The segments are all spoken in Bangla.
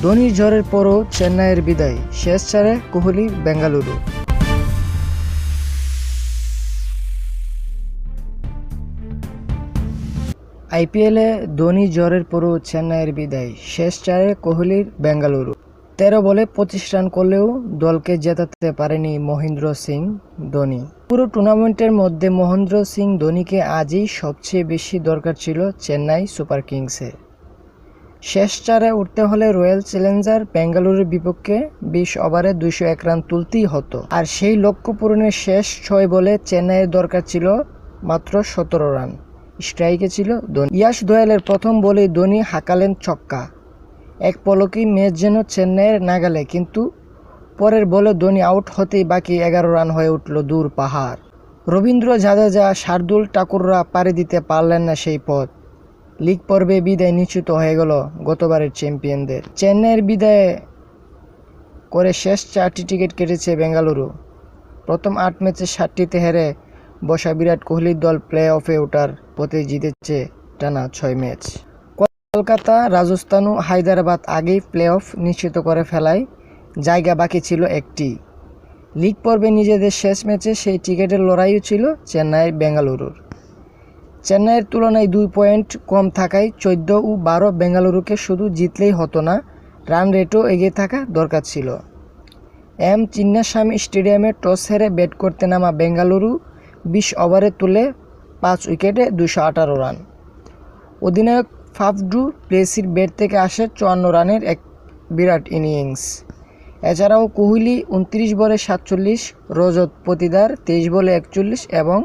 ধোনির ঝড়ের পরও চেন্নাইয়ের বিদায়, শেষ চারে কোহলি বেঙ্গালুরু। আইপিএলে ধোনি ঝড়ের পরও চেন্নাইয়ের বিদায়, শেষ চারে কোহলির বেঙ্গালুরু। 13 বলে 25 রান করলেও দলকে জেতাতে পারেনি মহেন্দ্র সিং ধোনি। পুরো টুর্নামেন্টের মধ্যে মহেন্দ্র সিং ধোনিকে আজই সবচেয়ে বেশি দরকার ছিল চেন্নাই সুপার কিংসের। শেষ চারে উঠতে হলে রয়্যাল চ্যালেঞ্জার বেঙ্গালুরুর বিপক্ষে 20 ওভারে 201 রান তুলতেই হতো। আর সেই লক্ষ্য পূরণের শেষ 6 বলে চেন্নাইয়ের দরকার ছিল মাত্র 17 রান। স্ট্রাইকে ছিল ধোনি। ইয়াশ দোয়ালের প্রথম বলেই ধোনি হাঁকালেন ছক্কা। এক পলকেই ম্যাচ যেন চেন্নাইয়ের নাগালে, কিন্তু পরের বলে ধোনি আউট হতেই বাকি 11 রান হয়ে উঠল দূর পাহাড়। রবীন্দ্র জাদেজা, শার্দুল ঠাকুররা পাড়ি দিতে পারলেন না সেই পথ। লিগ পর্বে বিদায় নিশ্চিত হয়ে গেল গতবারের চ্যাম্পিয়নদের। চেন্নাইয়ের বিদায় করে শেষ 4টি টিকিট কেটেছে বেঙ্গালুরু। প্রথম 8 ম্যাচে 7টিতে হেরে বসা বিরাট কোহলির দল প্লে অফে ওঠার পথে জিতেছে টানা 6 ম্যাচ। কলকাতা, রাজস্থান ও হায়দরাবাদ আগেই প্লে অফ নিশ্চিত করে ফেলায় জায়গা বাকি ছিল একটি। লিগ পর্বে নিজেদের শেষ ম্যাচে সেই টিকিটের লড়াইও ছিল চেন্নাই বেঙ্গালুরুর। চেন্নাইয়ের তুলনায় 2 পয়েন্ট কম থাকায় 14 ও 12 বেঙ্গালুরুকে শুধু জিতলেই হতো না, রান রেটও এগিয়ে থাকা দরকার ছিল। চিন্নাস্বামী স্টেডিয়ামে টস হেরে ব্যাট করতে নামা বেঙ্গালুরু 20 ওভারে তুলে 5 উইকেটে 218 রান। অধিনায়ক ফাফ ডু প্লেসির ব্যাট থেকে আসে 54 রানের এক বিরাট ইনিংস। এছাড়াও কোহলি 29 বলে 47, রজত পতিদার 23 বলে 41 এবং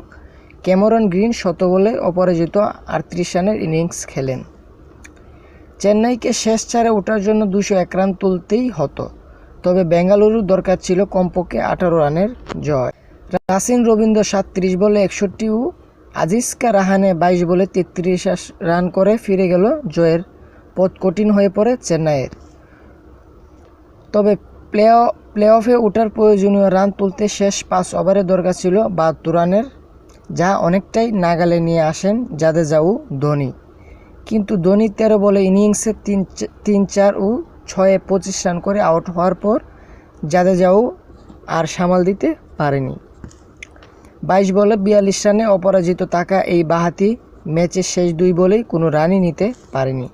ক্যামেরন গ্রিন 7 বলে অপরাজিত 38 রানের ইনিংস খেলেন। চেন্নাইকে শেষ চারে ওঠার জন্য 201 রান তুলতেই হতো, তবে বেঙ্গালুরুর দরকার ছিল কমপক্ষে 18 রানের জয়। রাসিন রবীন্দ্র 37 বলে 61 ও আজিজকা রাহানে 22 বলে 33 রান করে ফিরে গেল জয়ের পথ কঠিন হয়ে পড়ে চেন্নাইয়ের। তবে প্লে অফে ওঠার প্রয়োজনীয় রান তুলতে শেষ 5 ওভারে দরকার ছিল 72 রানের, যা অনেকটাই নাগালে নিয়ে আসেন জাদেজা ও ধোনি। কিন্তু ধোনি 13 বলে ইনিংসে 3-4 ও 6-এ 25 রান করে আউট হওয়ার পর জাদেজাও আর সামাল দিতে পারেনি। 22 বলে 42 রানে অপরাজিত থাকা এই বাঁহাতি ম্যাচের শেষ 2 বলেই কোনো রানই নিতে পারেনি।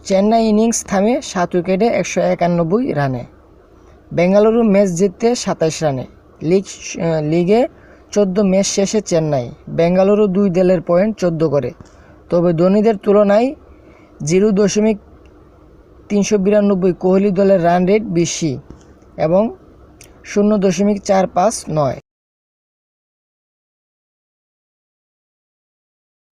চেন্নাই ইনিংস থামে 7 উইকেটে 191 রানে। বেঙ্গালুরু ম্যাচ জিততে 27 রানে। লিগে 14 ম্যাচ শেষে চেন্নাই, বেঙ্গালুরু 2 দলের পয়েন্ট 14 করে। তবে ধোনিদের তুলনায় 0.392 কোহলি দলের রান রেট বেশি এবং 0.459